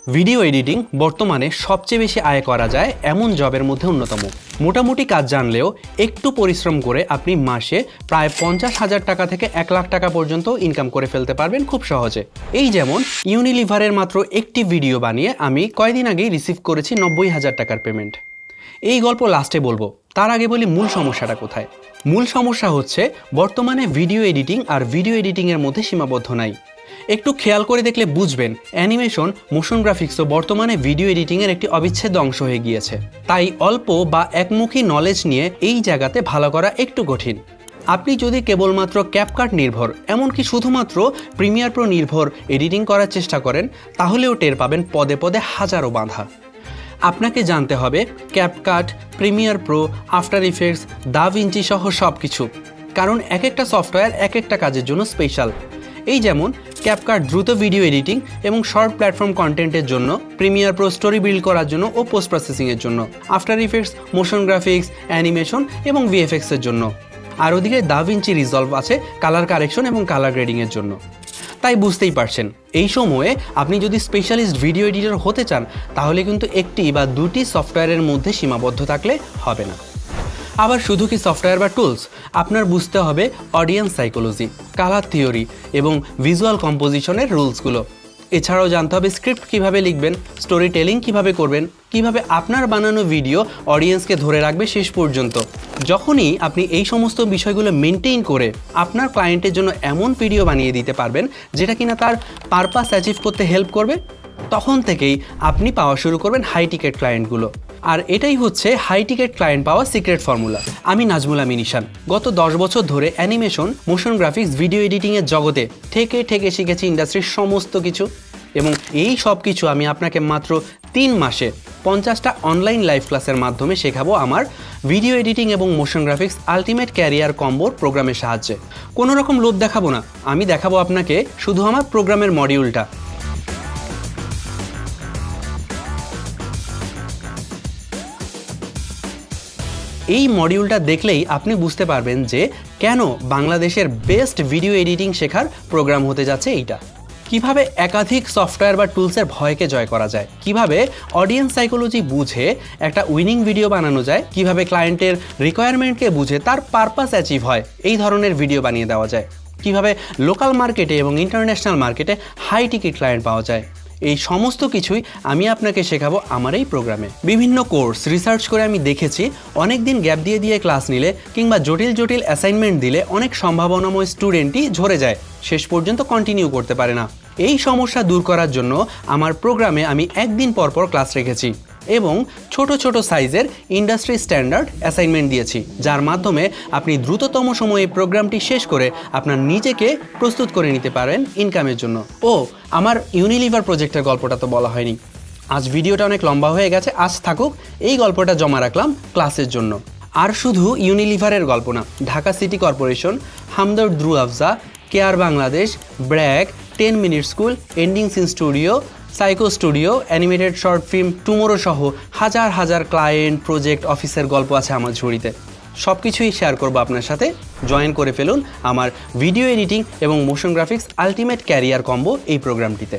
Video editing বর্তমানে সবচেয়ে বেশি আয় করা যায় এমন জবের মধ্যে অন্যতম। মোটামুটি কাজ জানলেও একটু পরিশ্রম করে আপনি মাসে প্রায় 50,000 টাকা থেকে 1 লাখ টাকা পর্যন্ত ইনকাম করে ফেলতে পারবেন খুব সহজে। এই যেমন ইউনিলিভারের মাত্র একটি ভিডিও বানিয়ে আমি কয়েকদিন আগেই রিসিভ করেছি 90,000 টাকার পেমেন্ট। এই গল্প লাস্টে বলবো, তার আগে বলি মূল সমস্যাটা কোথায়। মূল সমস্যা হচ্ছে বর্তমানে ভিডিও এডিটিং আর ভিডিও এডিটিংয়ের মধ্যে সীমাবদ্ধ নাই। একটু খেয়াল করে দেখলে বুঝবেন অ্যানিমেশন, মোশন গ্রাফিক্সও বর্তমানে ভিডিও এডিটিংয়ের একটি অবিচ্ছেদ্য অংশ হয়ে গিয়েছে। তাই অল্প বা একমুখী নলেজ নিয়ে এই জায়গাতে ভালো করা একটু কঠিন। আপনি যদি কেবলমাত্র ক্যাপকাট নির্ভর, এমনকি শুধুমাত্র প্রিমিয়ার প্রো নির্ভর এডিটিং করার চেষ্টা করেন, তাহলেও টের পাবেন পদে পদে হাজারো বাধা। আপনাকে জানতে হবে CapCut, Premiere Pro, After Effects, DaVinci সহ সব কিছু, কারণ এক একটা সফটওয়্যার এক একটা কাজের জন্য স্পেশাল। এই যেমন ক্যাপকাট দ্রুত ভিডিও এডিটিং এবং শর্ট প্ল্যাটফর্ম কন্টেন্টের জন্য, প্রিমিয়ার প্রো স্টোরি বিল্ড করার জন্য ও পোস্ট প্রসেসিংয়ের জন্য, after effects motion graphics, animation এবং ভিএফএক্সের জন্য, আর ওদিকে দাভিঞ্চি রিজলভ আছে কালার কারেকশন এবং কালার গ্রেডিংয়ের জন্য। তাই বুঝতেই পারছেন এই সময়ে আপনি যদি স্পেশালিস্ট ভিডিও এডিটর হতে চান, তাহলে কিন্তু একটি বা দুটি সফটওয়্যারের মধ্যে সীমাবদ্ধ থাকলে হবে না। আবার শুধু কি সফটওয়্যার বা টুলস, আপনার বুঝতে হবে অডিয়েন্স সাইকোলজি, কালার থিওরি এবং ভিজুয়াল কম্পোজিশনের রুলসগুলো। এছাড়াও জানতে হবে স্ক্রিপ্ট কীভাবে লিখবেন, স্টোরি টেলিং কীভাবে করবেন, কীভাবে আপনার বানানো ভিডিও অডিয়েন্সকে ধরে রাখবে শেষ পর্যন্ত। যখনই আপনি এই সমস্ত বিষয়গুলো মেনটেন করে আপনার ক্লায়েন্টের জন্য এমন ভিডিও বানিয়ে দিতে পারবেন যেটা কিনা তার পারপাস অ্যাচিভ করতে হেল্প করবে, তখন থেকেই আপনি পাওয়া শুরু করবেন হাই টিকেট ক্লায়েন্টগুলো। আর এটাই হচ্ছে হাই টিকেট ক্লায়েন্ট পাওয়া সিক্রেট ফর্মুলা। আমি নাজমুল আমিন ঈশান, গত 10 বছর ধরে অ্যানিমেশন, মোশন গ্রাফিক্স, ভিডিও এডিটিংয়ের জগতে ঠেকে শিখেছি ইন্ডাস্ট্রির সমস্ত কিছু, এবং এই সব কিছু আমি আপনাকে মাত্র 3 মাসে 50টা অনলাইন লাইভ ক্লাসের মাধ্যমে শেখাবো আমার ভিডিও এডিটিং এবং মোশন গ্রাফিক্স আলটিমেট ক্যারিয়ার কম্বোর প্রোগ্রামের সাহায্যে। কোনো রকম লোভ দেখাবো না, আমি দেখাবো আপনাকে শুধু আমার প্রোগ্রামের মডিউলটা। এই মডিউলটা দেখলেই আপনি বুঝতে পারবেন যে কেন বাংলাদেশের বেস্ট ভিডিও এডিটিং শেখার প্রোগ্রাম হতে যাচ্ছে এইটা। কিভাবে একাধিক সফটওয়্যার বা টুলসের ভয়কে জয় করা যায়, কিভাবে অডিয়েন্স সাইকোলজি বুঝে একটা উইনিং ভিডিও বানানো যায়, কিভাবে ক্লায়েন্টের রিকোয়ারমেন্টকে বুঝে তার পারপাস অ্যাচিভ হয় এই ধরনের ভিডিও বানিয়ে দেওয়া যায়, কিভাবে লোকাল মার্কেটে এবং ইন্টারন্যাশনাল মার্কেটে হাই টিকেট ক্লায়েন্ট পাওয়া যায়, এই সমস্ত কিছুই আমি আপনাকে শেখাবো আমার এই প্রোগ্রামে। বিভিন্ন কোর্স রিসার্চ করে আমি দেখেছি অনেক দিন গ্যাপ দিয়ে ক্লাস নিলে কিংবা জটিল অ্যাসাইনমেন্ট দিলে অনেক সম্ভাবনাময় স্টুডেন্টই ঝরে যায়, শেষ পর্যন্ত কন্টিনিউ করতে পারে না। এই সমস্যা দূর করার জন্য আমার প্রোগ্রামে আমি একদিন পর ক্লাস রেখেছি এবং ছোট সাইজের ইন্ডাস্ট্রি স্ট্যান্ডার্ড অ্যাসাইনমেন্ট দিয়েছি, যার মাধ্যমে আপনি দ্রুততম সময়ে প্রোগ্রামটি শেষ করে আপনার নিজেকে প্রস্তুত করে নিতে পারেন ইনকামের জন্য। ও আমার ইউনিলিভার প্রজেক্টের গল্পটা তো বলা হয়নি। আজ ভিডিওটা অনেক লম্বা হয়ে গেছে, আজ থাকুক, এই গল্পটা জমা রাখলাম ক্লাসের জন্য। আর শুধু ইউনিলিভারের গল্প না, Dhaka City Corporation, Hamdard Rooh Afza, Care Bangladesh, BRAC, 10 minute school, ending scene studio, psycho studio, animated short film, tomorrow সহ হাজার ক্লায়েন্ট, প্রজেক্ট, অফিসের গল্প আছে আমার ঝুড়িতে। সব কিছুই শেয়ার করবো আপনার সাথে। জয়েন করে ফেলুন আমার ভিডিও এডিটিং এবং motion graphics ultimate career combo এই প্রোগ্রামটিতে।